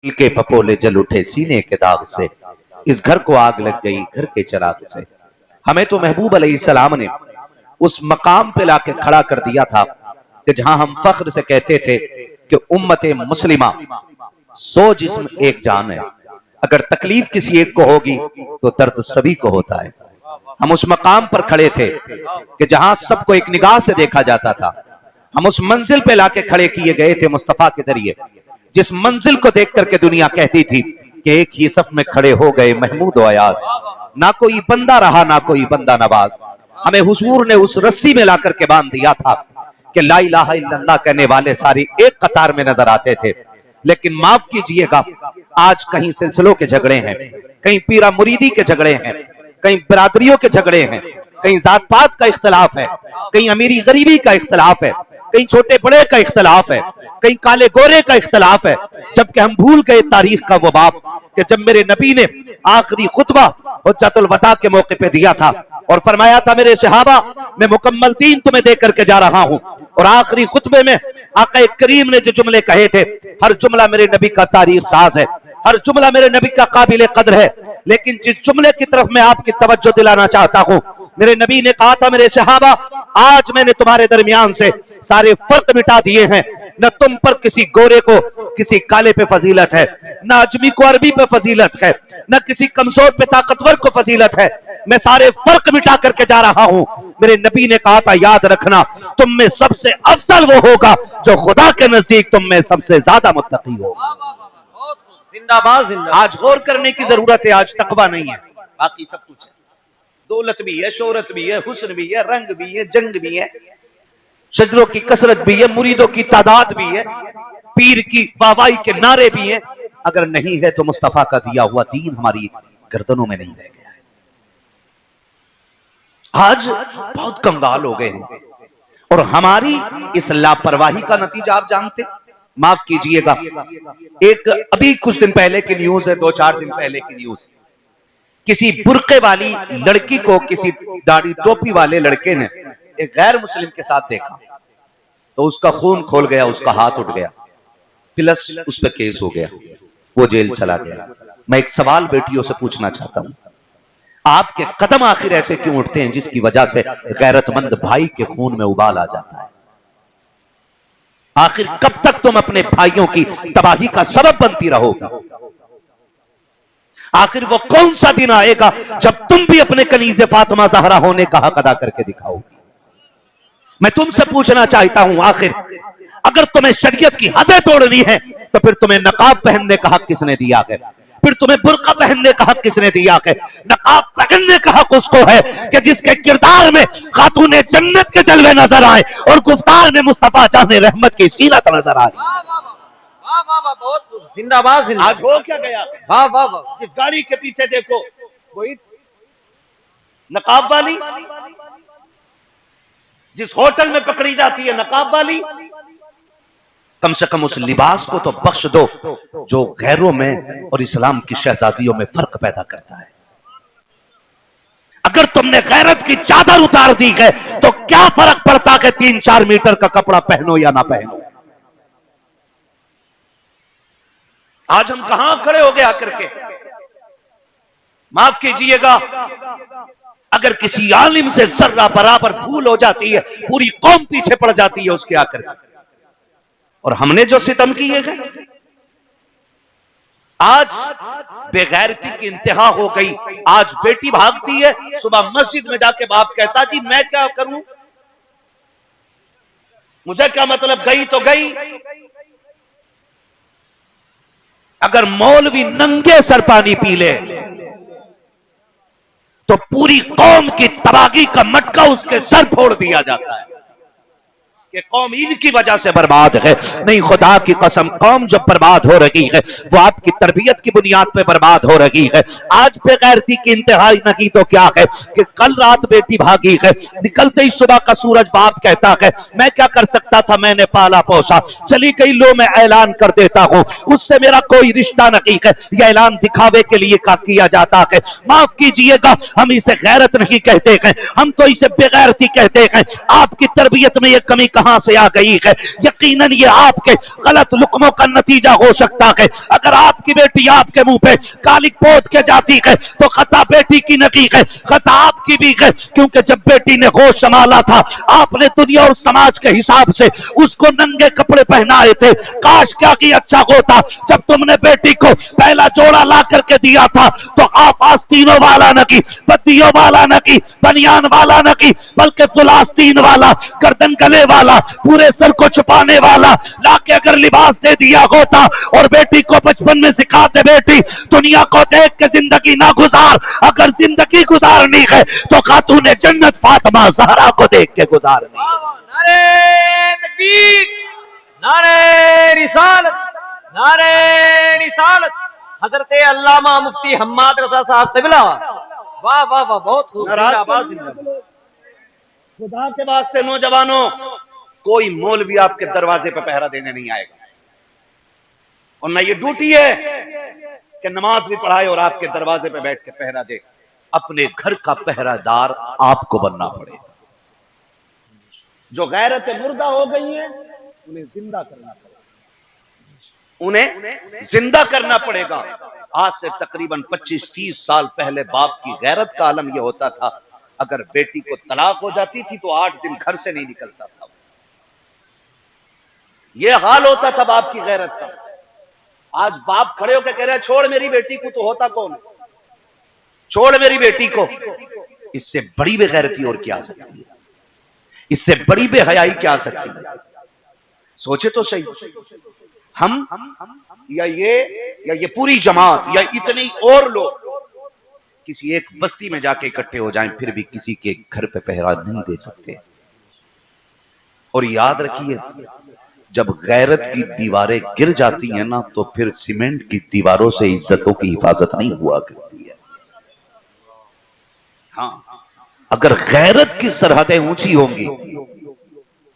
के पपोले जल उठे सीने के दाग से, इस घर को आग लग गई घर के चिराग से। हमें तो महबूब अलैहिस्सलाम ने उस मकाम पे लाके खड़ा कर दिया था कि जहां हम फख्र से कहते थे कि उम्मते मुस्लिमा 100 जिस्म एक जान है, अगर तकलीफ किसी एक को होगी तो दर्द सभी को होता है। हम उस मकाम पर खड़े थे कि जहां सबको एक निगाह से देखा जाता था। हम उस मंजिल पे लाके खड़े किए गए थे मुस्तफा के जरिए, जिस मंजिल को देख करके दुनिया कहती थी कि एक ही सफ में खड़े हो गए महमूद व अयाज, ना कोई बंदा रहा ना कोई बंदा नवाज। हमें हुजूर ने उस रस्सी में ला करके बांध दिया था कि ला इलाहा इल्लल्लाह कहने वाले सारी एक कतार में नजर आते थे। लेकिन माफ कीजिएगा, आज कहीं सिलसिलों के झगड़े हैं, कहीं पीरा मुरीदी के झगड़े हैं, कहीं बिरादरियों के झगड़े हैं, कहीं जात पात का इख्तलाफ है, कहीं अमीरी गरीबी का इख्तलाफ है, कहीं छोटे बड़े का इख्तलाफ है, कहीं काले गोरे का इख्तलाफ है। जबकि हम भूल गए तारीख का वो बाप कि जब मेरे नबी ने आखिरी खुतबा हुज्जतुल वदा के मौके पे दिया था और फरमाया था मेरे सहाबा मैं मुकम्मल दीन तुम्हें दे करके जा रहा हूं, और आखिरी खुतबे में आका करीम ने जो जुमले कहे थे, हर जुमला मेरे नबी का तारीख साज है, हर जुमला मेरे नबी का काबिल कद्र है। लेकिन जिस जुमले की तरफ मैं आपकी तवज्जो दिलाना चाहता हूं, मेरे नबी ने कहा था मेरे सहाबा आज मैंने तुम्हारे दरमियान से सारे फर्क मिटा दिए हैं। न तुम पर किसी गोरे को किसी काले पे फजीलत है, न अजमी को अरबी पे फजीलत है, न किसी कमजोर पे ताकतवर को फजीलत है। मैं सारे फर्क मिटा करके जा रहा हूं। मेरे नबी ने कहा था याद रखना तुम में सबसे अफजल वो होगा जो खुदा के नजदीक तुम में सबसे ज्यादा मुत्तकी होगा। जिंदाबाद जिंदाबाद। आज गौर करने की जरूरत है, आज तकवा नहीं है, बाकी सब कुछ है। दौलत भी है, शोहरत भी है, हुस्न भी है, रंग भी है, जंग भी है, शजरों की कसरत भी है, मुरीदों की तादाद भी है, पीर की वाहवाही के नारे भी हैं। अगर नहीं है तो मुस्तफा का दिया हुआ दीन हमारी गर्दनों में नहीं रह गया है। आज बहुत कंगाल हो गए हैं और हमारी इस लापरवाही का नतीजा आप जानते, माफ कीजिएगा, एक अभी कुछ दिन पहले की न्यूज है, 2-4 दिन पहले की न्यूज, किसी बुर्के वाली लड़की को किसी दाढ़ी टोपी वाले लड़के ने एक गैर मुस्लिम के साथ देखा तो उसका खून खोल गया, उसका हाथ उठ गया, प्लस उस पर केस हो गया, वो जेल चला गया। मैं एक सवाल बेटियों से पूछना चाहता हूं, आपके कदम आखिर ऐसे क्यों उठते हैं जिसकी वजह से गैरतमंद भाई के खून में उबाल आ जाता है? आखिर कब तक तुम अपने भाइयों की तबाही का सबब बनती रहोगी? आखिर वो कौन सा दिन आएगा जब तुम भी अपने कनीज़े फातिमा ज़हरा होने का हक अदा करके दिखाओगी? मैं तुमसे पूछना चाहता हूं, आखिर अगर तुम्हें शरीयत की हदें तोड़नी है तो फिर तुम्हें नकाब पहनने का हक किसने दिया है? फिर तुम्हें बुर्का पहनने का हक किसने दिया है? नकाब पहनने का हक उसको है कि जिसके किरदार में खातूने जन्नत के जलवे नजर आए और गुफ्तार में मुस्तफा जाने रहमत की सीरत नजर आए। वाह वाह वाह, बहुत जिंदाबाद जिंदाबाद। आज हो क्या गया? वाह वाह वाह। जिस गाड़ी के पीछे देखो वही नकाब वाली, जिस होटल में पकड़ी जाती है नकाब वाली, कम से कम उस लिबास को तो बख्श दो जो गैरों में और इस्लाम की शहजादियों में फर्क पैदा करता है। अगर तुमने गैरत की चादर उतार दी है तो क्या फर्क पड़ता है 3-4 मीटर का कपड़ा पहनो या ना पहनो? आज हम कहां खड़े हो गए आकर के? माफ कीजिएगा, अगर किसी आलिम से जर्रा बराबर भूल हो जाती है पूरी कौम पीछे पड़ जाती है उसके आकर के। और हमने जो सितम किए हैं, आज बेगैरती की इंतहा हो गई। आज बेटी भागती है, सुबह मस्जिद में जाके बाप कहता जी मैं क्या करूं, मुझे क्या मतलब, गई तो गई। अगर मौलवी नंगे सर पानी पी ले तो पूरी कौम की तबाही का मटका उसके सर फोड़ दिया जाता है कि कौम इनकी वजह से बर्बाद है। नहीं, खुदा की कसम, कौम जो बर्बाद हो रही है वो आपकी तरबियत की बुनियाद पे बर्बाद हो रही है। आज बेगैरती की इंतहाई नहीं तो क्या है कि कल रात बेटी भागी है, निकलते ही सुबह का सूरज बाप कहता है मैं क्या कर सकता था, मैंने पाला पोसा, चली गई, लो मैं ऐलान कर देता हूं, उससे मेरा कोई रिश्ता नहीं है। यह ऐलान दिखावे के लिए का किया जाता है। माफ कीजिएगा, हम इसे गैरत नहीं कहते हैं, हम तो इसे बेगैरती कहते हैं। आपकी तरबियत में यह कमी कहां से आ गई है। यकीनन ये आपके गलत लुक्मों का नतीजा हो सकता है। अगर आपकी बेटी आपके मुंह पे कालिक पोत के जाती है तो खता बेटी की नहीं है, खता आपकी भी है, क्योंकि जब बेटी ने होश संभाला था आपने दुनिया और समाज के हिसाब से उसको नंगे कपड़े पहनाए थे। काश क्या कि अच्छा होता जब तुमने बेटी को पहला जोड़ा ला करके दिया था तो आप आस्तीनों वाला न की, बत्तियों वाला न की, बनियान वाला न की, बल्कि फुल आस्तीन वाला, गर्दन गले वाला, पूरे सर को छुपाने वाला लाके अगर लिबास दे दिया होता और बेटी को बचपन में सिखाते बेटी दुनिया को देख के जिंदगी ना गुजार, अगर जिंदगी गुजारनी है तो खातून जन्नत फातिमा ज़हरा को देख के गुजारनी है। नारे तकबीर, नारे रिसालत, नारे रिसालत। हजरत अल्लामा मुफ्ती हम्माद रज़ा साहब क़िबला, वाह वाह वाह, बहुत खूब, जिंदाबाद जिंदाबाद। खुदा के वास्ते नौजवानों, कोई मौलवी आपके दरवाजे पे पहरा देने नहीं आएगा, और न ये ड्यूटी है कि नमाज भी पढ़ाए और आपके दरवाजे पे बैठ के पहरा दे। अपने घर का पहरादार आपको बनना पड़ेगा। जो गैरत मुर्दा हो गई है उन्हें जिंदा करना पड़ेगा, उन्हें जिंदा करना पड़ेगा। आज से तकरीबन 25-30 साल पहले बाप की गैरत का आलम यह होता था, अगर बेटी को तलाक हो जाती थी तो 8 दिन घर से नहीं निकलता था। यह हाल होता था बाप की गैरत का। आज बाप खड़े होकर कह रहे हैं छोड़ मेरी बेटी को, तो होता कौन? छोड़ मेरी बेटी को। इससे बड़ी बेगैरती और क्या आ सकती है? इससे बड़ी बेहयाई क्या आ सकती है? सोचे तो सही, हम या ये पूरी जमात या इतने और लोग किसी एक बस्ती में जाके इकट्ठे हो जाएं, फिर भी किसी के घर पे पहरा नहीं दे सकते। और याद रखिए, जब गैरत की दीवारें गिर जाती हैं ना, तो फिर सीमेंट की दीवारों से इज्जतों की हिफाजत नहीं हुआ करती है। हाँ, अगर गैरत की सरहदें ऊंची होंगी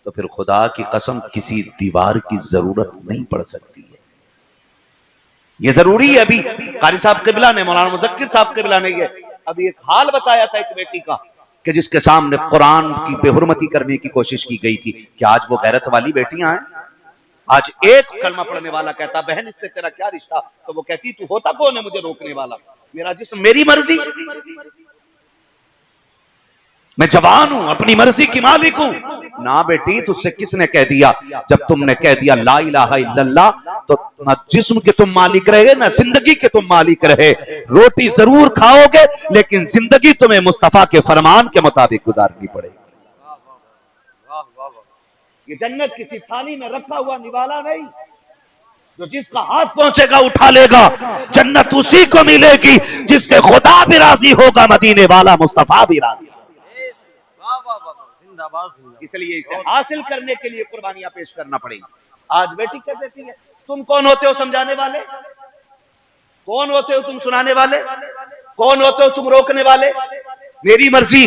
तो फिर खुदा की कसम किसी दीवार की जरूरत नहीं पड़ सकती है। ये जरूरी है। अभी कारी साहब क़िबला ने, मौलाना मुज़क्किर साहब क़िबला ने, ये अभी एक हाल बताया था एक बेटी का कि जिसके सामने कुरान की बेहुरमती करने की कोशिश की गई थी। क्या आज वो गैरत वाली बेटियां हैं? आज एक कलमा पढ़ने वाला कहता बहन इससे तेरा क्या रिश्ता, तो वो कहती तू होता कौन है मुझे रोकने वाला, मेरा जिस्म मेरी मर्जी, मैं जवान हूं, अपनी मर्जी की मालिक हूं। ना बेटी, तुझसे किसने कह दिया? जब तुमने कह दिया ला इलाहा इल्लल्लाह, तो ना जिस्म के तुम मालिक रहे ना जिंदगी के तुम मालिक रहे। रोटी जरूर खाओगे लेकिन जिंदगी तुम्हें मुस्तफा के फरमान के मुताबिक गुजारनी पड़ेगी। ये जन्नत किसी थाली में रखा हुआ निवाला नहीं, जो जिसका हाथ पहुंचेगा उठा लेगा। जन्नत उसी को मिलेगी जिससे खुदा भी राजी होगा, मदीने वाला मुस्तफा भी राजी। इसलिए इसे हासिल करने के लिए कुर्बानियां पेश करना पड़ेगी। आज बेटी कह देती है तुम कौन होते हो समझाने वाले, कौन होते हो तुम सुनाने वाले, कौन होते हो तुम रोकने वाले, मेरी मर्जी।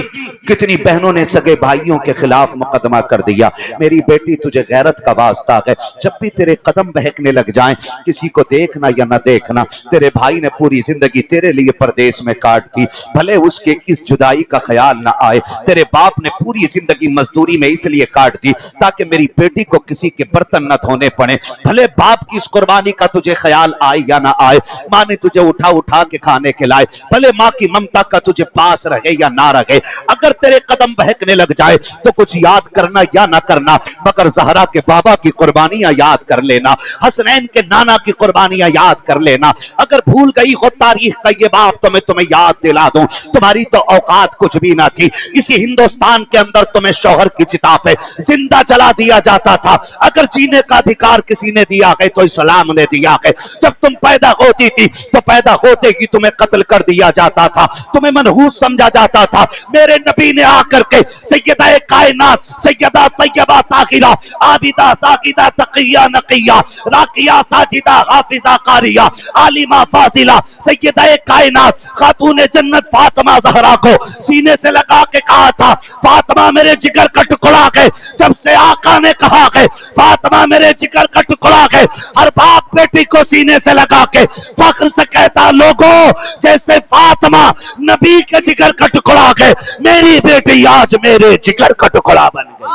कितनी बहनों ने सगे भाइयों के खिलाफ मुकदमा कर दिया। मेरी बेटी तुझे गैरत का वास्ता है, जब भी तेरे कदम बहकने लग जाएं, किसी को देखना या न देखना, तेरे भाई ने पूरी जिंदगी तेरे लिए परदेश में काट दी, भले उसके इस जुदाई का ख्याल न आए। तेरे बाप ने पूरी जिंदगी मजदूरी में इसलिए काट दी ताकि मेरी बेटी को किसी के बर्तन न धोने पड़े, भले बाप की इस कुर्बानी का तुझे ख्याल आए या ना आए। माँ ने तुझे उठा उठा के खाने खिलाए, भले माँ की ममता का तुझे पास रहे या ना रहे। अगर तेरे कदम बहकने लग जाए तो कुछ याद करना या ना करना, मगर ज़हरा के बाबा की कुर्बानियां याद कर लेना, हसनैन के नाना की कुर्बानियां याद कर लेना। अगर भूल गई हो तारीख का ये बाप तो मैं तुम्हें याद दिला दूं, तुम्हारी तो औकात कुछ भी ना थी। इसी हिंदुस्तान के अंदर तुम्हें शौहर की चिता पे जिंदा जला दिया जाता था। अगर जीने का अधिकार किसी ने दिया है तो इस्लाम ने दिया है। जब तुम पैदा होती थी तो पैदा होते ही तुम्हें कत्ल कर दिया जाता था, तुम्हें मनहूस समझा जाता था। मेरे नबी ने आकर के सैयदा कायनात, सैयदा तैयबा ताहिरा, आबिदा साकिदा तकिया नकिया, राकिया साजिदा हाफिजा कारिया, आलिमा फाजिला, सैयदा कायनात खातून जन्नत फातिमा ज़हरा को सीने से लगा के कहा था फातिमा मेरे जिगर का टुकड़ा है। जब से आका ने कहा है फातिमा मेरे जिगर का टुकड़ा है, हर बाप बेटी को सीने से लगा के फख्र से कहता लोगों जैसे फातिमा नबी के जिगर का टुकड़ा है, मेरी बेटी आज मेरे जिगर का टुकड़ा बन गई।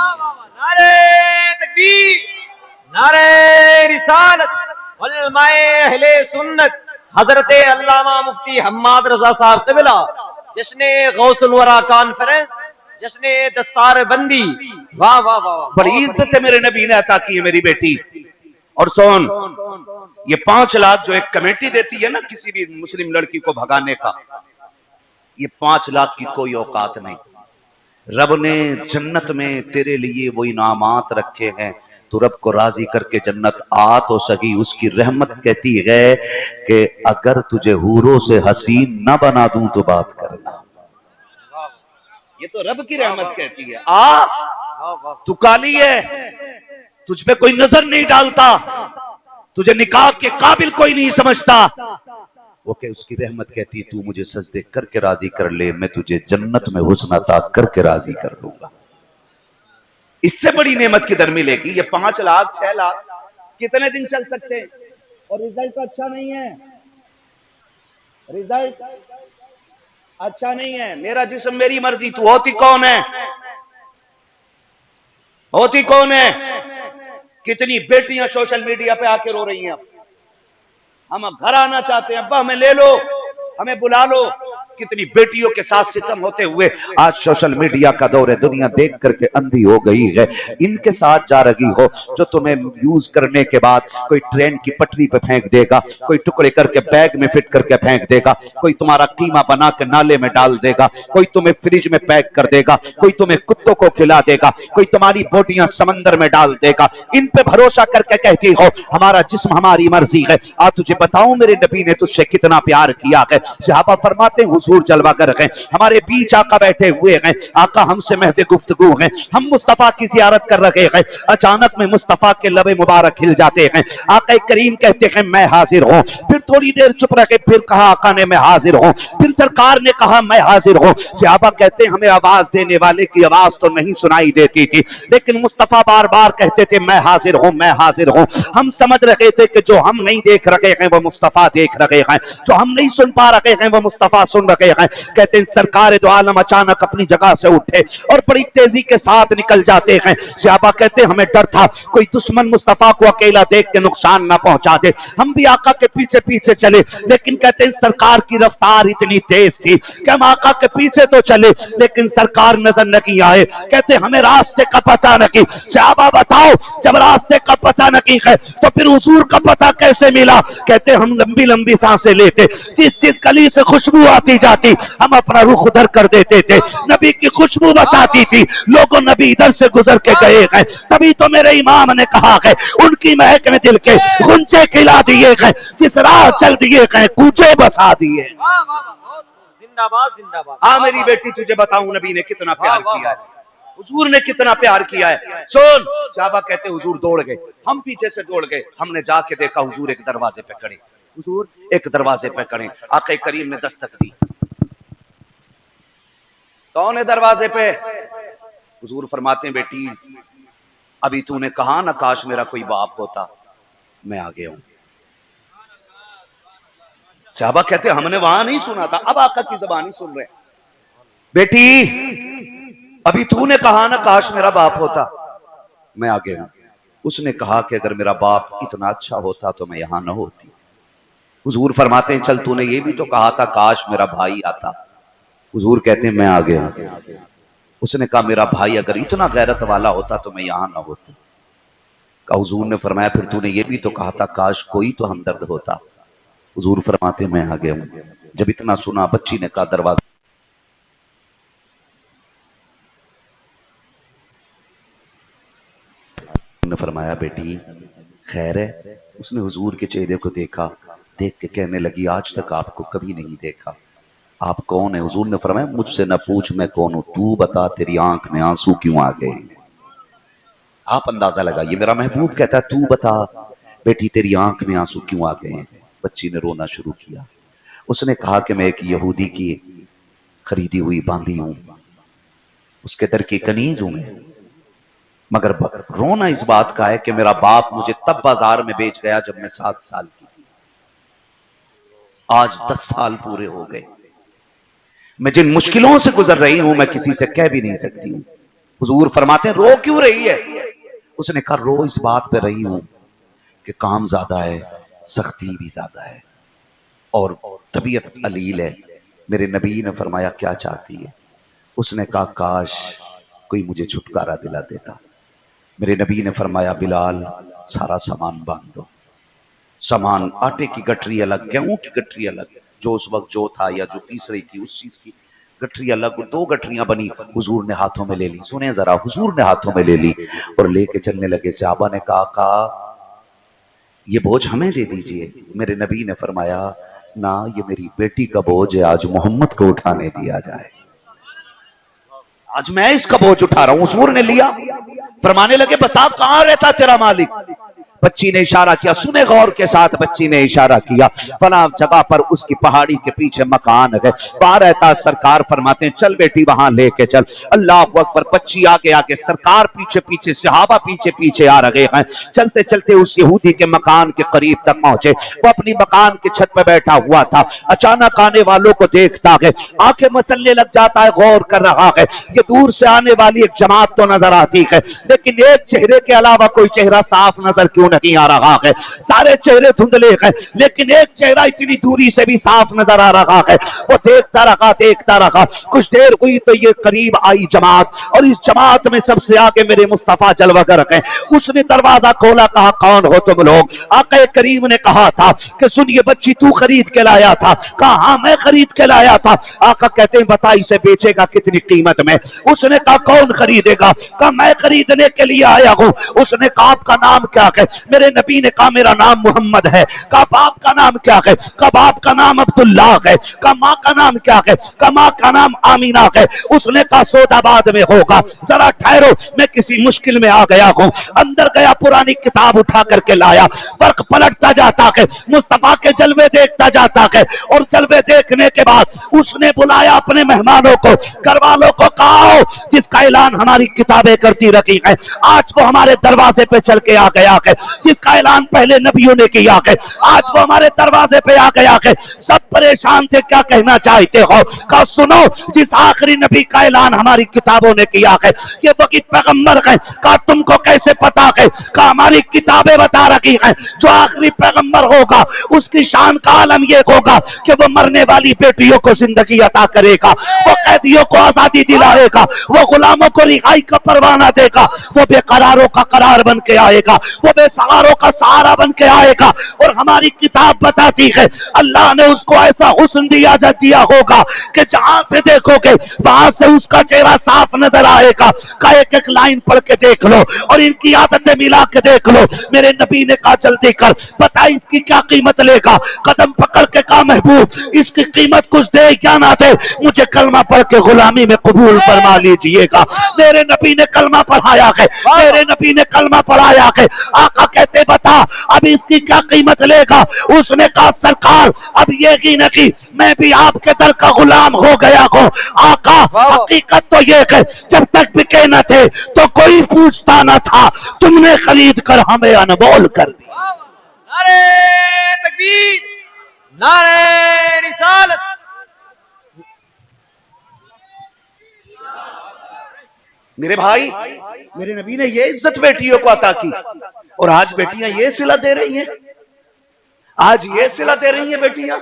تکبیر، نعرہ رسالت، علماء اہل سنت حضرت علامہ مفتی حماد رضا صاحب قبلہ، جس نے غوث الورا کانفرنس، جس نے دستار بندی، واہ واہ واہ، بڑی عزت ہے میرے نبی نے عطا کی ہے میری بیٹی۔ اور سون، یہ 5 لاکھ جو ایک کمیٹی دیتی ہے نا کسی بھی مسلم لڑکی کو بھگانے کا، یہ 5 لاکھ کی کوئی اوقات نہیں۔ رب نے جنت میں تیرے لیے وہ انعامات رکھے ہیں، تو رب کو راضی کر کے جنت آ تو سکی۔ اس کی رحمت کہتی ہے کہ اگر تجھے حوروں سے حسین نہ بنا دوں تو بات کرنا۔ یہ تو رب کی رحمت کہتی ہے، تو کالی ہے، تجھ پہ کوئی نظر نہیں ڈالتا، تجھے نکاح کے قابل کوئی نہیں سمجھتا، وہ کہ اس کی رحمت کہتی ہے تو مجھے سجدے کر کے راضی کر لے، میں تجھے جنت میں حسن عطا کر کے راضی کر دوں گا۔ اس سے بڑی نعمت کدھر ملے گی؟ یہ 5 لاکھ 6 لاکھ کتنے دن چل سکتے ہیں؟ اور رزلٹ اچھا نہیں ہے، رزلٹ اچھا نہیں ہے۔ میرا جسم میری مرضی، تو ہوتی کون ہے؟ ہوتی کون ہے؟ کتنی بیٹیاں سوشل میڈیا پہ آ کے رو رہی ہیں، ہم اب گھر آنا چاہتے ہیں، ابا ہمیں لے لو، ہمیں بلا لو۔ کتنی بیٹیوں کے ساتھ ستم ہوتے ہوئے آج سوشل میڈیا کا دور ہے، دنیا دیکھ کر کے اندھی ہو گئی ہے۔ ان کے ساتھ جا رہی ہو جو تمہیں یوز کرنے کے بعد کوئی ٹرین کی پٹری پہ پھینک دے گا، کوئی ٹکڑے کر کے بیگ میں فٹ کر کے پھینک دے گا، کوئی تمہارا قیمہ بنا کے نالے میں ڈال دے گا، کوئی تمہیں فریج میں پیک کر دے گا، کوئی تمہیں کتوں کو کھلا دے گا، کوئی تمہاری بوٹیاں سمندر میں ڈال دے گا۔ ان پہ بھروسہ کر کے کہتی ہو ہمارا جسم ہماری مرضی ہے۔ آج تجھے بتاؤں میرے نبی نے تجھ سے کتنا پیار کیا ہے۔ صحابہ فرماتے ہیں حضور جلوہ گر ہیں، ہمارے بیچ آقا بیٹھے ہوئے ہیں، آقا ہم سے مہد گفتگو ہیں، ہم مصطفیٰ کی زیارت کر رہے ہیں، اچانک میں مصطفیٰ کے لب مبارک ہل جاتے ہیں۔ آقا کریم کہتے ہیں میں حاضر ہوں، پھر تھوڑی دیر چپ رہے، پھر کہا آقا نے میں حاضر ہوں، پھر سرکار نے کہا میں حاضر ہوں۔ صحابہ کہتے ہیں ہمیں آواز دینے والے کی آواز تو نہیں سنائی دیتی تھی، لیکن مصطفیٰ بار بار کہتے تھے میں حاضر ہوں، میں حاضر ہوں۔ ہم سمجھ رہے تھے کہ جو ہم نہیں دیکھ رہے ہیں وہ مصطفیٰ دیکھ رہے ہیں، جو ہم نہیں سن پا رہے ہیں وہ مصطفیٰ سن رہے ہیں۔ کہتے ہیں سرکار دو عالم اچانک اپنی جگہ سے اٹھے اور بڑی تیزی کے ساتھ نکل جاتے ہیں۔ صحابہ کہتے ہیں ہمیں ڈر تھا کوئی دشمن مصطفیٰ کو اکیلا دیکھ کے نقصان نہ پہنچا دے، ہم بھی آقا کے پیچھے پیچھے چلے، لیکن کہتے ہیں سرکار کی رفتار اتنی تیز تھی کہ ہم آقا کے پیچھے تو چلے لیکن سرکار نظر نہیں آئے۔ کہتے ہیں ہمیں راستے کا پتہ نہیں۔ صحابہ بتاؤ جب راستے کا پتہ نہیں ہے تو پھر حضور کا پتہ کیسے ملا؟ کہتے ہیں ہم لمبی لمبی سانسیں لیتے، جس گلی سے خوشبو آتی جاتی ہم اپنا رخ ادھر کر دیتے تھے، نبی کی خوشبو بتاتی تھی لوگوں نبی ادھر سے گزر کے گئے ہیں، تبھی تو میرے امام نے کہا ہے ان کی مہک میں دل کے غنچے کھلا دیے گئے، جس راہ چل دیے گئے کوچے بسا دیے۔ زندہ باد زندہ باد۔ ہاں میری بیٹی تجھے بتاؤں نبی نے کتنا پیار کیا ہے، حضور نے کتنا پیار کیا ہے۔ سن، صحابہ کہتے حضور دوڑ گئے، ہم پیچھے سے دوڑ گئے، ہم نے جا کے دیکھا حضور ایک دروازے پہ کھڑے، حضور ایک دروازے پہ کھڑے۔ آقا کریم نے دستک دی، کون ہے دروازے پہ؟ حضور فرماتے ہیں بیٹی ابھی تو نے کہا نہ کاش میرا کوئی باپ ہوتا، میں آ گیا ہوں۔ صحابہ کہتے ہم نے وہاں نہیں سنا تھا، اب آقا کی زبان ہی سن رہے ہیں۔ بیٹی ابھی تو نے کہا نہ کاش میرا باپ ہوتا، میں آ گیا ہوں۔ اس نے کہا کہ اگر میرا باپ اتنا اچھا ہوتا تو میں یہاں نہ ہوتی۔ حضور فرماتے ہیں چل تو نے یہ بھی تو کہا تھا کاش میرا بھائی آتا۔ حضور کہتے ہیں میں آ گیا ہوں۔ اس نے کہا میرا بھائی اگر اتنا غیرت والا ہوتا تو میں یہاں نہ ہوتی۔ کہا حضور نے فرمایا پھر تو نے یہ بھی تو کہا تھا کاش کوئی تو ہمدرد ہوتا۔ حضور فرماتے ہیں میں آ گیا ہوں۔ جب اتنا سنا بچی نے کہا دروازہ نے فرمایا بیٹی خیر ہے؟ اس نے حضور کے چہرے کو دیکھا، دیکھ کے کہنے لگی آج تک آپ کو کبھی نہیں دیکھا، آپ کون ہیں؟ حضور نے فرمایا مجھ سے نہ پوچھ میں کون ہوں، تو بتا تیری آنکھ میں آنسو کیوں آ گئے؟ آپ اندازہ لگائیے میرا محبوب کہتا ہے تو بتا بیٹی تیری آنکھ میں آنسو کیوں آ گئے ہیں؟ بچی نے رونا شروع کیا۔ اس نے کہا کہ میں ایک یہودی کی خریدی ہوئی باندھی ہوں، اس کے در کی کنیز ہوں میں، مگر رونا اس بات کا ہے کہ میرا باپ مجھے تب بازار میں بیچ گیا جب میں 7 سال کی تھی، آج 10 سال پورے ہو گئے، میں جن مشکلوں سے گزر رہی ہوں میں کسی سے کہہ بھی نہیں سکتی ہوں۔ حضور فرماتے ہیں رو کیوں رہی ہے؟ उसने कहा रो इस बात पे रही हूं कि काम ज्यादा है, सख्ती भी ज्यादा है और तबीयत अलील है। मेरे नबी ने फरमाया क्या चाहती है? उसने कहा काश कोई मुझे छुटकारा दिला देता। मेरे नबी ने फरमाया बिलाल सारा सामान बांध दो। सामान, आटे की गठरी अलग, गेहूं की गठरी अलग, जो उस वक्त जो था या जो पीस रही थी उस चीज की गठरी अलग, 2 गठरियां बनी। हुजूर ने हाथों में ले ली, सुने जरा, हुजूर ने हाथों में ले ली और लेके चलने लगे। सहाबा ने कहा ये बोझ हमें दे दीजिए। मेरे नबी ने फरमाया ना, ये मेरी बेटी का बोझ है, आज मोहम्मद को उठाने दिया जाए, आज मैं इसका बोझ उठा रहा हूं। हुजूर ने लिया, फरमाने लगे बता कहां रहता तेरा मालिक? बच्ची ने इशारा किया, सुने गौर के साथ, बच्ची ने इशारा किया, फला जगह पर उसकी पहाड़ी के पीछे मकान है, वहां रहता। सरकार फरमाते हैं चल बेटी वहां लेके चल। अल्लाह अकबर। बच्ची आगे आगे, सरकार पीछे पीछे, सहाबा पीछे पीछे आ रहे हैं। चलते चलते उस यहूदी के मकान के करीब तक पहुंचे। वो अपनी मकान के छत पे बैठा हुआ था। अचानक आने वालों को देखता है, आंखें मसलने लग जाता है, गौर कर रहा है। ये दूर से आने वाली एक जमात तो नजर आती है, लेकिन एक चेहरे के अलावा कोई चेहरा साफ नजर क्यों नहीं आ रहा है? सारे चेहरे धुंधले हैं, लेकिन एक चेहरा इतनी दूरी से भी साफ नजर आ रहा है। वो देखता रहा देखता रहा। कुछ देर हुई तो ये करीब आई जमात, और इस जमात में सबसे आगे मेरे मुस्तफा जलवागर हैं। उसने दरवाजा खोला, कहा कौन हो तुम लोग? आका करीम ने कहा था कि सुन ये बच्ची तू खरीद के लाया था? कहा हाँ मैं खरीद के लाया था। आका कहते हैं बता इसे बेचेगा कितनी कीमत में? उसने कहा कौन खरीदेगा? कहा मैं खरीदने के लिए आया हूं। उसने कहा आपका नाम क्या है? मेरे नबी ने कहा मेरा नाम मोहम्मद है। कहा बाप का नाम क्या है? कहा बाप का नाम अब्दुल्लाह है। कहा माँ का नाम क्या है? कहा माँ का नाम आमीना है। उसने कहा सौदाबाद में होगा, जरा ठहरो मैं किसी मुश्किल में आ गया हूं। अंदर गया, पुरानी किताब उठा करके लाया, वर्क पलटता जाता है, मुस्तफा के जलवे देखता जाता है, और जलवे देखने के बाद उसने बुलाया अपने मेहमानों को, घर वालों को, कहा जिसका ऐलान हमारी किताबें करती रखी है आज वो हमारे दरवाजे पे चल के आ गया है, जिसका ऐलान पहले नबियों ने किया है आज वो हमारे दरवाजे पे आ गया है। सब परेशान थे, क्या कहना चाहते हो? कहा सुनो, जिस आखिरी नबी का ऐलान हमारी किताबों ने किया है ये वही पैगंबर है। कहा तुमको कैसे पता है? कहा हमारी किताबें बता रखी हैं जो आखिरी पैगंबर होगा उसकी शान का आलम ये होगा कि वो मरने वाली बेटियों को जिंदगी अता करेगा, वो कैदियों को आजादी दिलाएगा, वो गुलामों को रिहाई का परवाना देगा, वो बेकरारों का करार बन के आएगा, वो बेसहारों का सहारा बन के आएगा। और हमारी किताब बताती है अल्लाह ने उसको ऐसा हुस्न दिया होगा कि जहां से देखोगे वहां से उसका चेहरा साफ नजर आएगा। का एक एक लाइन पढ़ के देख लो और इनकी आदतें मिला के देख लो। मेरे नबी ने कहा जल्दी कर, बता इसकी क्या कीमत लेगा? कदम पकड़ के कहा महबूब इसकी कीमत कुछ दे क्या ना दे, मुझे कलमा पढ़ के गुलामी में कबूल फरमा लीजिएगा। मेरे नबी ने कलमा पढ़ाया है, मेरे नबी ने कलमा पढ़ाया है। आका कहते बता अब इसकी क्या कीमत लेगा? उसने कहा सरकार अब ये की नहीं, मैं भी आपके दर का गुलाम हो गया हूँ। आका हकीकत तो ये है जब तक बिके न थे तो कोई पूछता न था, तुमने खरीद कर हमें अनमोल कर दिया। नारे तकबीर, नारे रिसालत। मेरे भाई, मेरे नबी ने ये इज्जत बेटियों को अता की, और आज बेटियां ये सिला दे रही हैं, आज ये सिला दे रही हैं बेटियां।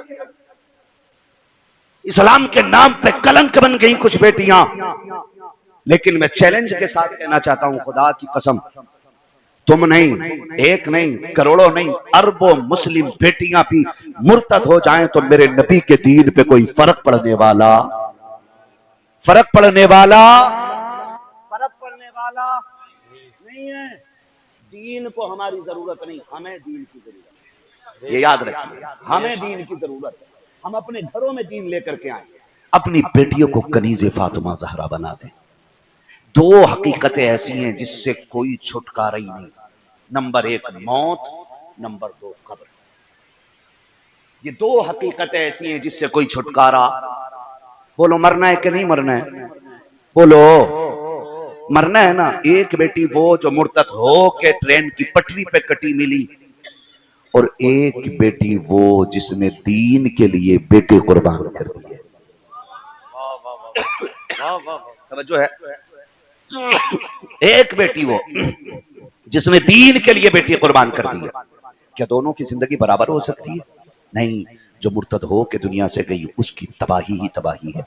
इस्लाम के नाम पे कलंक बन गई कुछ बेटियां। लेकिन मैं चैलेंज के साथ कहना चाहता हूं, खुदा की कसम, तुम नहीं, एक नहीं, करोड़ों नहीं, अरबों मुस्लिम बेटियां भी मुर्तद हो जाएं तो मेरे नबी के दीन पे कोई फर्क पड़ने वाला नहीं है। दीन को हमारी जरूरत नहीं, हमें दीन की जरूरत है। ये याद रखिए, हमें दीन की जरूरत है। हम अपने घरों में दीन लेकर के आए, अपनी बेटियों को कनीज़े फातिमा ज़हरा बना दें। 2 हकीकतें ऐसी हैं जिससे कोई छुटकारा ही नहीं। नंबर 1 मौत, नंबर 2 कब्र। ये 2 हकीकतें ऐसी हैं जिससे कोई छुटकारा। बोलो मरना है कि नहीं मरना है? बोलो मरना है ना। एक बेटी वो जो मुर्तद हो के ट्रेन की पटरी पे कटी मिली, और एक बेटी वो जिसने दीन के लिए बेटे कुर्बान कर दिए। समझो है, एक बेटी वो जिसने दीन के लिए बेटी कुर्बान कर दी है, क्या दोनों की जिंदगी बराबर हो सकती है? नहीं। जो मुर्तद हो के दुनिया से गई उसकी तबाही ही तबाही है,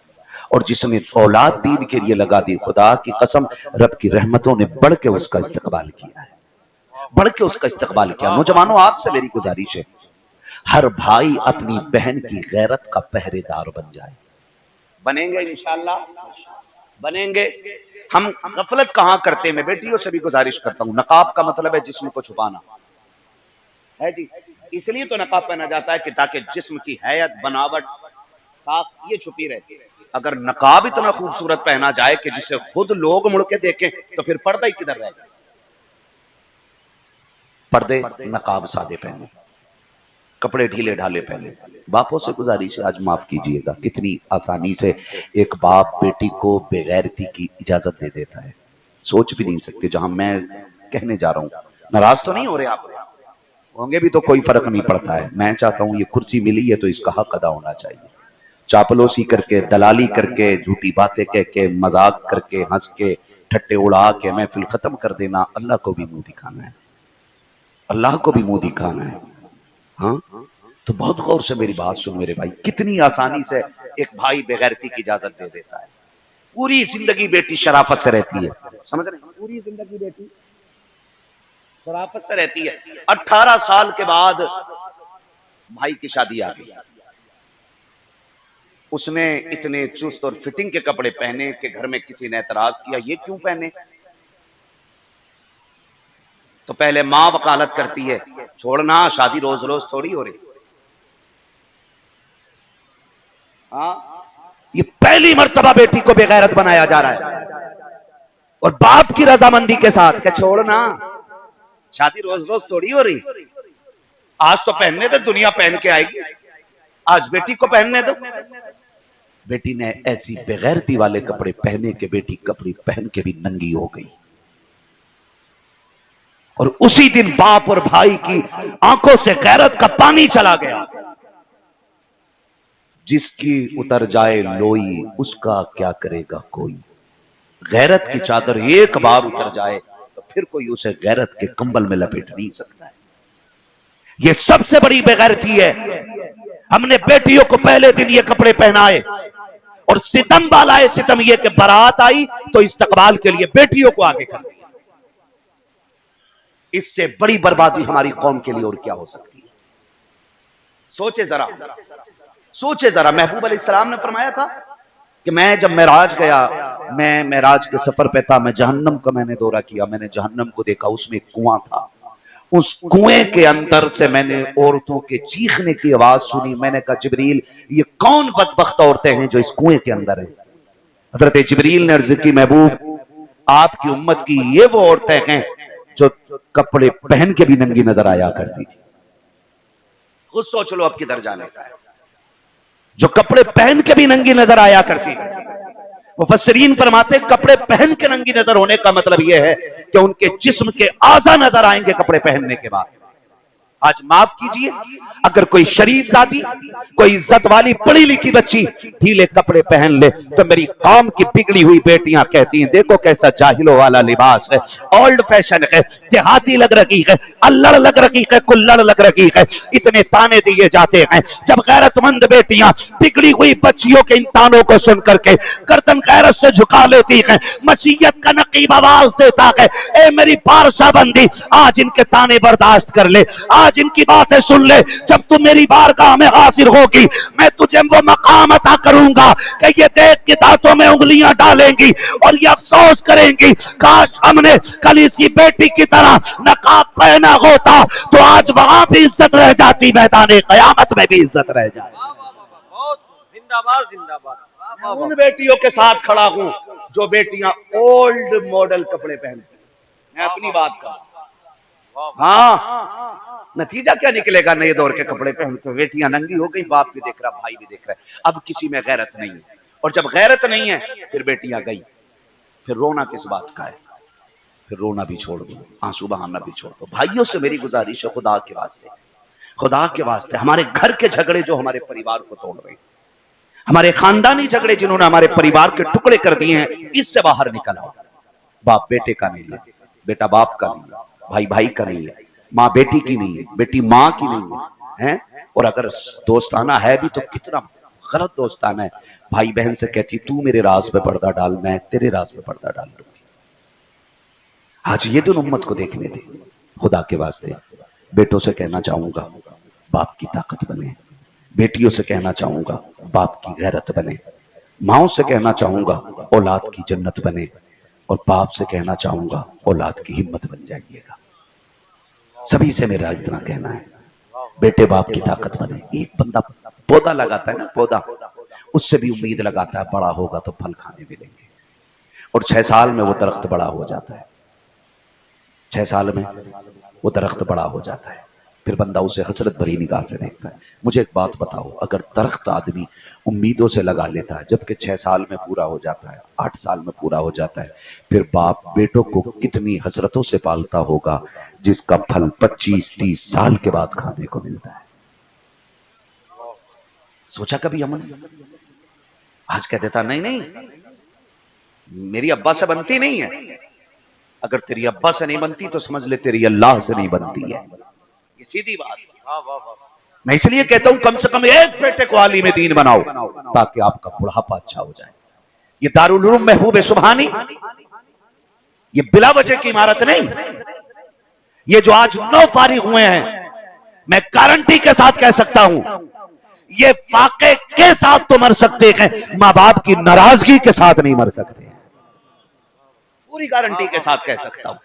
और जिसने औलाद दीन के लिए लगा दी, खुदा की कसम रब की रहमतों ने बढ़ के उसका इस्तकबाल किया है, बढ़ के उसका इस्तकबाल किया। नौजवानों, आपसे मेरी गुजारिश है, हर भाई अपनी बहन की गैरत का पहरेदार बन जाए। बनेंगे इंशाअल्लाह, बनेंगे। हम गफलत कहां करते हैं। मैं बेटियों से भी गुजारिश करता हूं, नकाब का मतलब है जिस्म को छुपाना है जी, इसलिए तो नकाब पहना जाता है कि ताकि जिस्म की हैयत, बनावट, साफ ये छुपी रहती है। अगर नकाब इतना खूबसूरत पहना जाए कि जिसे खुद लोग मुड़ के देखें, तो फिर पर्दा ही किधर रह जाए। पर्दे, नकाब सादे पहने, कपड़े ढीले ढाले पहने। बापों से गुजारिश है, आज माफ कीजिएगा, कितनी आसानी से एक बाप बेटी को बेगैरती की इजाजत दे देता है। सोच भी नहीं सकते जहां मैं कहने जा रहा हूं। नाराज तो नहीं हो रहे आप? होंगे भी तो कोई फर्क नहीं पड़ता है। मैं चाहता हूं ये कुर्सी मिली है तो इसका हक अदा होना चाहिए। चापलूसी करके, दलाली करके, झूठी बातें कह के, मजाक करके, हंस के, ठट्टे उड़ा के महफिल खत्म कर देना, अल्लाह को भी मुंह दिखाना है, अल्लाह को भी मुंह दिखाना है। हाँ, तो बहुत गौर से मेरी बात सुन मेरे भाई, कितनी आसानी से एक भाई बेगैरती की इजाजत दे देता है। पूरी जिंदगी बेटी शराफत से रहती है, समझ रहे हैं? पूरी जिंदगी बेटी शराफत से रहती है। 18 साल के बाद भाई की शादी आ गई, उसने इतने चुस्त और फिटिंग के कपड़े पहने कि घर में किसी ने एतराज किया, ये क्यों पहने? तो पहले मां वकालत करती है, छोड़ना, शादी रोज रोज थोड़ी हो रही। हाँ, ये पहली मर्तबा बेटी को बेगैरत बनाया जा रहा है, और बाप की रजामंदी के साथ कि छोड़ना, शादी रोज रोज थोड़ी हो रही, आज तो पहनने दे, दुनिया पहन के आएगी, आज बेटी को पहनने दो। बेटी ने ऐसी बेगैरती वाले कपड़े पहने कि बेटी कपड़े पहन के भी नंगी हो गई, और उसी दिन बाप और भाई की आंखों से गैरत का पानी चला गया। जिसकी उतर जाए लोई उसका क्या करेगा कोई। गैरत की चादर एक बार उतर जाए तो फिर कोई उसे गैरत के कंबल में लपेट नहीं सकता है। यह सबसे बड़ी बेगैरती है। हमने बेटियों को पहले दिन ये कपड़े पहनाए, और सितम वाला है सितम ये कि बारात आई तो इस्तकबाल के लिए बेटियों को आगे कर दिया। इससे बड़ी बर्बादी हमारी कौम के लिए और क्या हो सकती है? सोचे जरा, सोचे जरा। महबूब अलैहिस्सलाम ने फरमाया था कि मैं जब मेराज गया, मैं मेराज के सफर पे था, मैं जहन्नम का मैंने दौरा किया, मैंने जहन्नम को देखा, उसमें एक कुआं था, उस कुएं के अंदर से मैंने औरतों के चीखने की आवाज सुनी। मैंने कहा जिब्रील, ये कौन बदबख्त औरतें हैं जो इस कुएं के अंदर हैं? हजरत जिब्रील ने अर्ज की, महबूब आपकी उम्मत की ये वो औरतें हैं जो कपड़े पहन के भी नंगी नजर आया करती थी। खुद सोच लो अब किधर जाने का है। जो कपड़े पहन के भी नंगी नजर आया करती थी। मुफस्सिरीन फरमाते कपड़े पहन के नंगी नजर होने का मतलब यह है कि उनके जिस्म के आधा नजर आएंगे कपड़े पहनने के बाद। आज माफ कीजिए, अगर कोई शरीफ दादी, कोई इज्जत वाली पढ़ी लिखी बच्ची ढीले कपड़े पहन ले तो मेरी कौम की बिगड़ी हुई बेटियां कहती हैं देखो कैसा जाहिलों वाला लिबास है, ओल्ड फैशन है, देहाती लग रही है, अल्लड़ लग रही है, कुल्लड़ लग रही है। इतने ताने दिए जाते हैं। जब गैरतमंद बेटियां बिगड़ी हुई बच्चियों के इन तानों को सुन करके गर्दन गैरत से झुका लेती हैं, मसीयत का नकीब आवाज देता है, ए मेरी पारसा बंदी, आज इनके ताने बर्दाश्त कर ले, आज इनकी बातें सुन ले। जब तू मेरी बारगाह में हाजिर होगी, मैं तुझे वो मकाम अता करूंगा कि ये देख के दांतों में उंगलियां डालेंगी और ये अफसोस करेंगी, काश हमने कल इसकी बेटी की तरह नकाब पहना होता तो आज वहां भी इज्जत रह जाती, मैदान कयामत में भी इज्जत रह जाती। जिंदाबाद जिंदाबाद। मैं उन बेटियों के साथ खड़ा हूं जो बेटियां ओल्ड मॉडल कपड़े पहनती। मैं अपनी बात कर, हाँ, नतीजा क्या निकलेगा? नए दौर के कपड़े पहन के बेटियां नंगी हो गई, बाप भी देख रहा, भाई भी देख रहा है, अब किसी में गैरत नहीं है। और जब गैरत नहीं है फिर बेटियां गई, फिर रोना किस बात का है? फिर रोना भी छोड़ दो, आंसू बहाना भी छोड़ दो। भाइयों से मेरी गुजारिश है, खुदा के वास्ते, खुदा के वास्ते, हमारे घर के झगड़े जो हमारे परिवार को तोड़ रहे हैं, हमारे खानदानी झगड़े जिन्होंने हमारे परिवार के टुकड़े कर दिए हैं, इससे बाहर निकल आओ। बाप बेटे का नहीं है, बेटा बाप का नहीं है, भाई भाई का नहीं है, माँ बेटी की नहीं है, बेटी माँ की नहीं है, हैं? और अगर दोस्ताना है भी तो कितना गलत दोस्ताना है। भाई बहन से कहती तू मेरे राज पे पर्दा डाल, मैं तेरे राज पे पर्दा डाल दूंगी। आज ये दिन उम्मत को देखने दे। खुदा के वास्ते बेटों से कहना चाहूंगा बाप की ताकत बने, बेटियों से कहना चाहूंगा बाप की गैरत बने, माओ से कहना चाहूंगा औलाद की जन्नत बने, और बाप से कहना चाहूंगा औलाद की हिम्मत बन जाइएगा। सभी से मेरा इतना कहना है, बेटे बाप की ताकत बने। एक बंदा पौधा लगाता है ना, पौधा, उससे भी उम्मीद लगाता है बड़ा होगा तो फल खाने मिलेंगे, और 6 साल में वो दरख्त बड़ा हो जाता है, 6 साल में वो दरख्त बड़ा हो जाता है। फिर बंदा उसे हसरत भरी निगाह से देखता है। मुझे एक बात बताओ, अगर दरख्त आदमी उम्मीदों से लगा लेता है, जबकि 6 साल में पूरा हो जाता है, 8 साल में पूरा हो जाता है, फिर बाप बेटों को कितनी हसरतों से पालता होगा, जिसका फल 25-30 साल के बाद खाने को मिलता है। सोचा कभी हमने? आज कह देता नहीं नहीं मेरी अब्बा से बनती नहीं है। अगर तेरी अब्बा से नहीं बनती तो समझ ले तेरी अल्लाह से नहीं बनती है। ये सीधी बात। मैं इसलिए कहता हूं कम से कम एक बेटे को आलिम दीन बनाओ, ताकि आपका बुढ़ापा अच्छा हो जाए। ये दारुल उलूम महबूब सुबहानी, ये बिला वजह की इमारत नहीं। ये जो आज 9 फारिग हुए हैं, मैं गारंटी के साथ कह सकता हूं, ये फाके के साथ तो मर सकते हैं, मां बाप की नाराजगी के साथ नहीं मर सकते। पूरी गारंटी के साथ कह सकता हूं,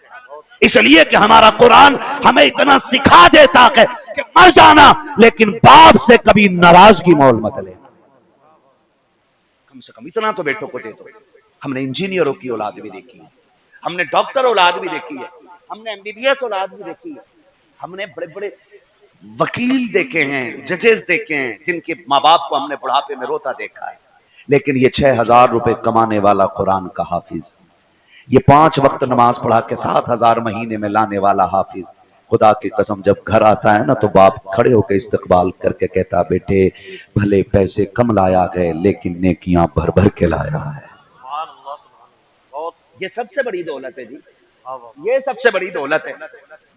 इसलिए कि हमारा कुरान हमें इतना सिखा देता है कि मर जाना, लेकिन बाप से कभी नाराजगी मोल मत ले। कम से कम इतना तो बेटों को दे दो। हमने इंजीनियरों की औलाद भी देखी है, हमने डॉक्टर औलाद भी देखी है, हमने MBBS औलाद भी देखी है, हमने बड़े बड़े वकील देखे हैं, जजेस देखे हैं, जिनके माँ बाप को हमने बुढ़ापे में रोता देखा है। लेकिन ये 6,000 रुपए कमाने वाला कुरान का हाफिज, ये 5 वक्त नमाज पढ़ा के 7,000 महीने में लाने वाला हाफिज, खुदा की कसम जब घर आता है ना तो बाप खड़े होकर इस्तकबाल करके कहता बेटे भले पैसे कम लाया गए, लेकिन नेकियां भर भर के लाया है। ये सबसे बड़ी दौलत है जी, ये सबसे बड़ी दौलत है।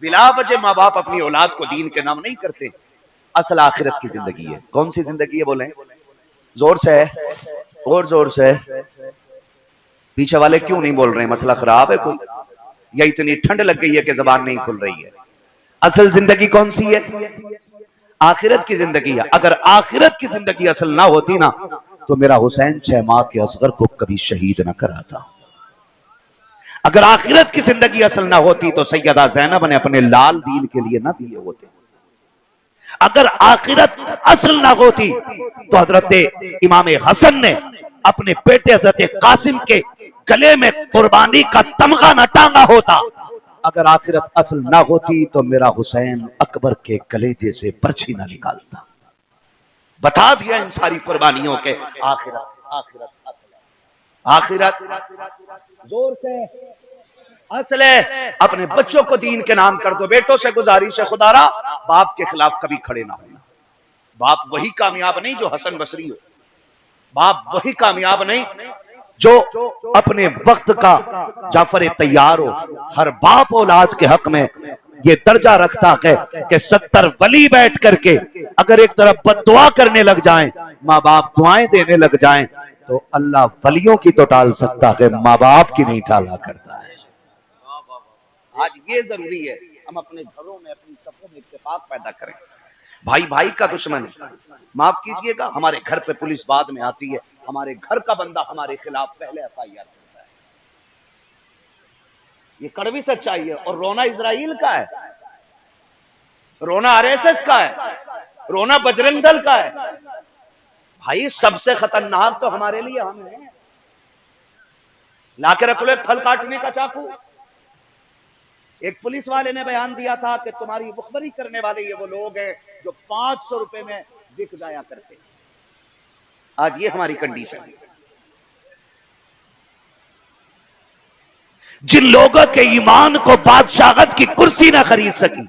बिला वजह माँ बाप अपनी औलाद को दीन के नाम नहीं करते। असल आखिरत की जिंदगी है। कौन सी जिंदगी है बोले? जोर से, और जोर से। पीछे वाले क्यों नहीं बोल रहे? मसला खराब है कोई, या इतनी ठंड लग गई है कि जबान नहीं खुल रही है? असल जिंदगी कौन सी है? आखिरत की जिंदगी है। अगर आखिरत की जिंदगी असल ना होती ना तो मेरा हुसैन 6 माह के असगर को कभी शहीद न कराता। अगर आखिरत की जिंदगी असल ना होती तो सैयदा ज़ैनब ने अपने लाल दीन के लिए ना दिए होते। अगर आखिरत असल ना होती तो हजरत इमाम हसन ने अपने बेटे हजरत कासिम के गले में कुर्बानी का तमगा न टांगा होता। अगर आखिरत असल ना होती तो मेरा हुसैन अकबर के कलेजे से बर्छी न निकालता। बता दिया इन सारी कुर्बानियों के आखिरत आखिरत आखिरत जोर से असल है। अपने बच्चों को दीन के नाम कर दो। बेटों से गुजारिश है खुदारा बाप के खिलाफ कभी खड़े ना होना। बाप वही कामयाब नहीं जो हसन बसरी हो, बाप वही कामयाब नहीं जो अपने वक्त का जाफर तैयार हो। हर बाप औलाद के हक में ये दर्जा रखता है कि 70 वली बैठ करके अगर एक तरफ बद्दुआ करने लग जाएं, माँ बाप दुआएं देने लग जाएं, तो अल्लाह वलियों की तो टाल सकता है, माँ बाप की नहीं टाला करता है। आज ये जरूरी है हम अपने घरों में अपनी सफों में इत्तेफाक पैदा करें। भाई भाई का दुश्मन है, माफ कीजिएगा, हमारे घर पे पुलिस बाद में आती है, हमारे घर का बंदा हमारे खिलाफ पहले FIR करता है। ये कड़वी सच्चाई है। और रोना इजराइल का है, रोना RSS का है, रोना बजरंग दल का है। भाई सबसे खतरनाक तो हमारे लिए हम हैं। लाके रख लो एक फल काटने का चाकू। एक पुलिस वाले ने बयान दिया था कि तुम्हारी मुखबरी करने वाले ये वो लोग हैं जो 500 रुपए में बिक जाया करते। आज ये हमारी कंडीशन है। जिन लोगों के ईमान को बादशाहत की कुर्सी ना खरीद सकी,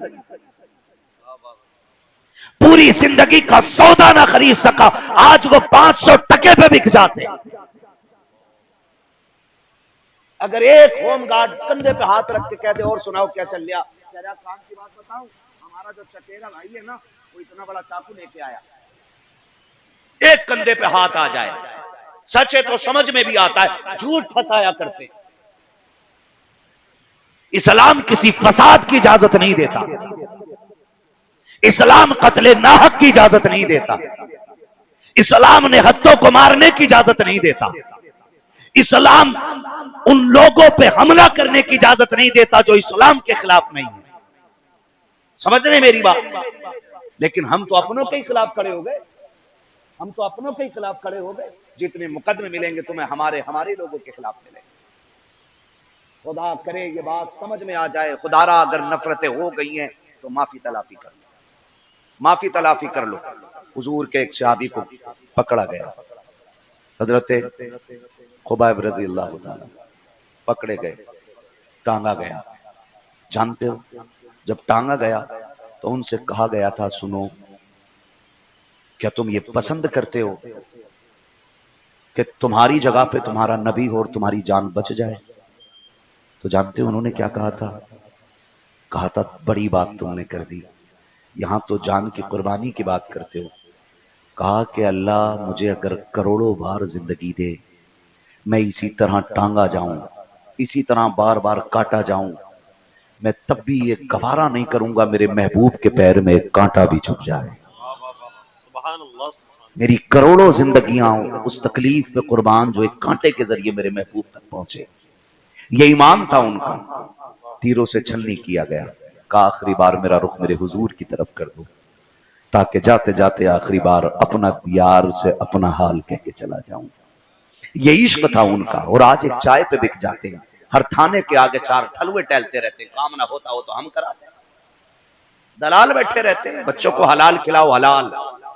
पूरी जिंदगी का सौदा ना खरीद सका, आज वो 500 टके पे बिक जाते। अगर एक होमगार्ड कंधे पे हाथ रख के कहते और सुनाओ क्या चल लिया, چچا کام کی بات بتاؤں، ہمارا جو چچیرا بھائی ہے نا وہ اتنا بڑا چاقو لے کے آیا، ایک کندھے پہ ہاتھ آ جائے، سچ ہے تو سمجھ میں بھی آتا ہے، جھوٹ پھنسایا کرتے۔ اسلام کسی فساد کی اجازت نہیں دیتا، اسلام قتل ناحق کی اجازت نہیں دیتا، اسلام نے حدوں کو مارنے کی اجازت نہیں دیتا، اسلام ان لوگوں پہ حملہ کرنے کی اجازت نہیں دیتا جو اسلام کے خلاف نہیں ہے۔ سمجھ رہے میری بات؟ لیکن ہم تو اپنوں کے خلاف کھڑے ہو گئے، ہم تو اپنوں کے خلاف کھڑے ہو گئے۔ جتنے مقدمے ملیں گے تمہیں ہمارے لوگوں کے خلاف ملیں گے۔ خدا کرے یہ بات سمجھ میں آ جائے۔ خدا را اگر نفرتیں ہو گئی ہیں تو معافی تلافی کر لو، معافی تلافی کر لو۔ حضور کے ایک صحابی کو پکڑا گیا، حضرت خبیب رضی اللہ تعالی پکڑے گئے، ٹانگا گیا۔ جانتے ہو جب ٹانگا گیا تو ان سے کہا گیا تھا سنو، کیا تم یہ پسند کرتے ہو کہ تمہاری جگہ پہ تمہارا نبی ہو اور تمہاری جان بچ جائے؟ تو جانتے ہو انہوں نے کیا کہا تھا؟ کہا تھا بڑی بات تم نے کر دی، یہاں تو جان کی قربانی کی بات کرتے ہو۔ کہا کہ اللہ مجھے اگر کروڑوں بار زندگی دے، میں اسی طرح ٹانگا جاؤں، اسی طرح بار بار کاٹا جاؤں، میں تب بھی یہ گوارا نہیں کروں گا میرے محبوب کے پیر میں ایک کانٹا بھی چھپ جائے۔ میری کروڑوں زندگیاں اس تکلیف پہ قربان جو ایک کانٹے کے ذریعے میرے محبوب تک پہنچے۔ یہ ایمان تھا ان کا۔ تیروں سے چھلنی کیا گیا، کہا آخری بار میرا رخ میرے حضور کی طرف کر دو تاکہ جاتے جاتے آخری بار اپنا یار سے اپنا حال کہہ کے چلا جاؤں۔ یہ عشق تھا ان کا۔ اور آج ایک چائے پہ بک جاتے ہیں، ہر تھانے کے آگے چار ٹھلوے ٹہلتے رہتے ہیں، کام نہ ہوتا ہو تو ہم کراتے ہیں، دلال بیٹھے رہتے ہیں۔ بچوں کو حلال کھلاؤ حلال،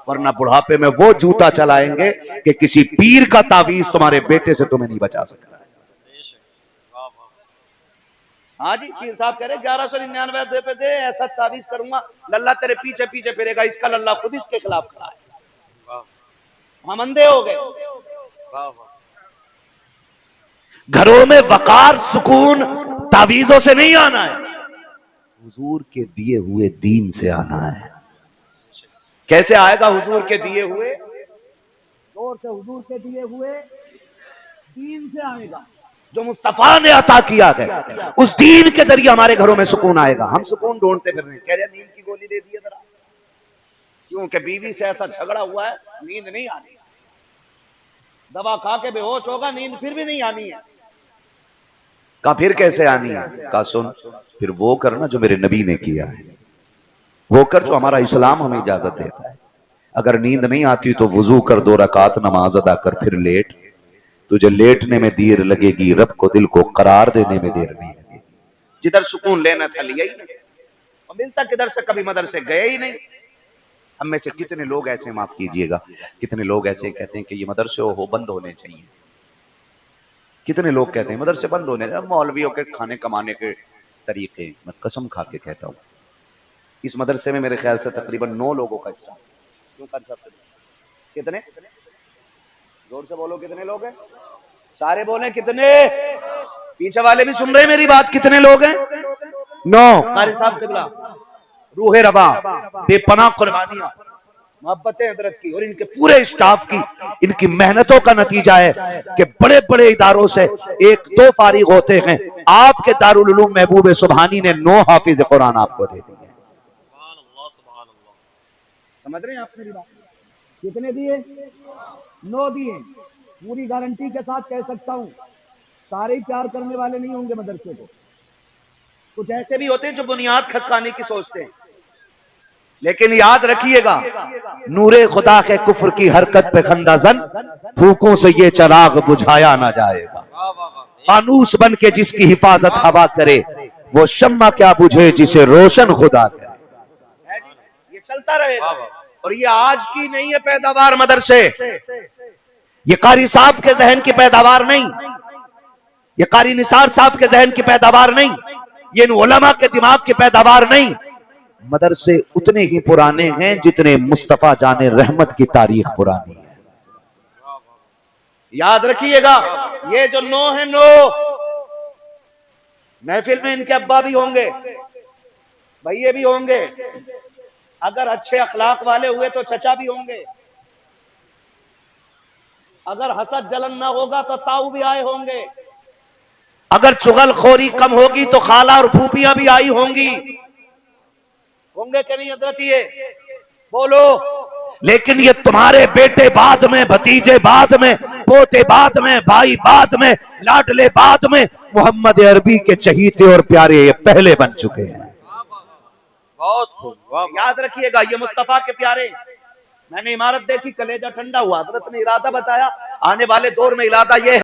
ورنہ بڑھاپے میں وہ جوتا چلائیں گے کہ کسی پیر کا تعویذ تمہارے بیٹے سے تمہیں نہیں بچا سکتا۔ ہاں جی پیر صاحب کہہ رہے 1199 پہ دے، ایسا تعویذ کروں گا للہ تیرے پیچھے پیچھے پھرے گا، اس کا للہ خود اس کے خلاف کھڑا ہے۔ ہم اندھے ہو گئے۔ گھروں میں وقار سکون تعویذوں سے نہیں آنا ہے، حضور کے دیے ہوئے دین سے آنا ہے۔ کیسے آئے گا حضور کے دیے ہوئے؟ زور سے حضور کے دیے ہوئے دین سے آئے گا، جو مصطفیٰ نے عطا کیا ہے اس دین کے ذریعے ہمارے گھروں میں سکون آئے گا۔ ہم سکون ڈھونڈتے پھر رہے ہیں، کہہ رہے نیند کی گولی دے دیے ذرا، کیونکہ بیوی سے ایسا جھگڑا ہوا ہے نیند نہیں آنی، دوا کھا کے بے ہوش ہوگا نیند پھر بھی نہیں آنی ہے۔ کہا پھر کیسے آنی ہے؟ کہا سن، پھر وہ کرنا جو میرے نبی نے کیا ہے، وہ کر جو ہمارا اسلام ہمیں اجازت دیتا ہے۔ اگر نیند نہیں آتی تو وضو کر، 2 رکعت نماز ادا کر، پھر لیٹ۔ تجھے لیٹنے میں دیر لگے گی، رب کو دل کو قرار دینے میں دیر نہیں لگے گی۔ جدھر سکون لینا تھا لیا ہی نہیں، اور ملتا کدھر سے، کبھی مدرسے گئے ہی نہیں۔ ہم میں سے کتنے لوگ ایسے، معاف کیجئے گا، کتنے لوگ ایسے کہتے ہیں کہ یہ مدرسے ہو بند ہونے چاہیے۔ کتنے لوگ کہتے ہیں مدرسے بند ہونے چاہیے، مولویوں کے کھانے کمانے کے طریقے۔ میں قسم کھا کے کہتا ہوں اس مدرسے میں میرے خیال سے تقریباً 9 لوگوں کا حصہ ہے۔ کیوں کر سکتے؟ کتنے؟ زور سے بولو کتنے لوگ ہیں؟ سارے بولیں کتنے؟ پیچھے والے بھی سن رہے میری بات، کتنے لوگ ہیں؟ 9۔ قاری صاحب قبلہ، روح ربا، بے پناہ قربانیاں، محبت حضرت کی اور ان کے پورے اسٹاف کی، ان کی محنتوں کا نتیجہ ہے کہ بڑے بڑے اداروں سے 1-2 فارغ ہوتے ہیں۔ آپ کے دارالعلوم محبوب سبحانی نے 9 حافظ قرآن آپ کو دے دی ہے۔ سمجھ رہے ہیں آپ میری بات؟ کتنے دیے؟ 9 دیے۔ پوری گارنٹی کے ساتھ کہہ سکتا ہوں سارے پیار کرنے والے نہیں ہوں گے مدرسے کو، کچھ ایسے بھی ہوتے ہیں جو بنیاد کھسکانے کی سوچتے ہیں، لیکن یاد رکھیے گا نور خدا کے کفر کی حرکت پہ خندہ زن، پھوکوں سے یہ چراغ بجھایا نہ جائے گا۔ فانوس بن کے جس کی حفاظت ہوا کرے، وہ شمع کیا بجھے جسے روشن خدا کرے۔ یہ چلتا رہے گا، اور یہ آج کی نہیں ہے پیداوار مدرسے، یہ قاری صاحب کے ذہن کی پیداوار نہیں، یہ قاری نثار صاحب کے ذہن کی پیداوار نہیں، یہ ان علماء کے دماغ کی پیداوار نہیں۔ مدرسے اتنے ہی پرانے ہیں جتنے مصطفیٰ جان رحمت کی تاریخ پرانی ہے۔ یاد رکھیے گا یہ جو 9 ہیں، 9 محفل میں ان کے ابا بھی ہوں گے، بھائی بھی ہوں گے، اگر اچھے اخلاق والے ہوئے تو چچا بھی ہوں گے، اگر حسد جلن نہ ہوگا تو تاؤ بھی آئے ہوں گے، اگر چغل خوری کم ہوگی تو خالہ اور پھوپھیاں بھی آئی ہوں گی، ہوں گے کہ نہیں حضرت؟ یہ بولو۔ لیکن یہ تمہارے بیٹے بعد میں، بھتیجے بعد میں، پوتے بعد میں، بھائی بعد میں، لاڈلے بعد میں، محمد عربی کے چہیتے اور پیارے یہ پہلے بن چکے ہیں۔ بہت خوب، یاد رکھیے گا یہ مصطفیٰ کے پیارے۔ میں نے عمارت دیکھی، کلیجہ ٹھنڈا ہوا، حضرت نے ارادہ بتایا، آنے والے دور میں ارادہ یہ ہے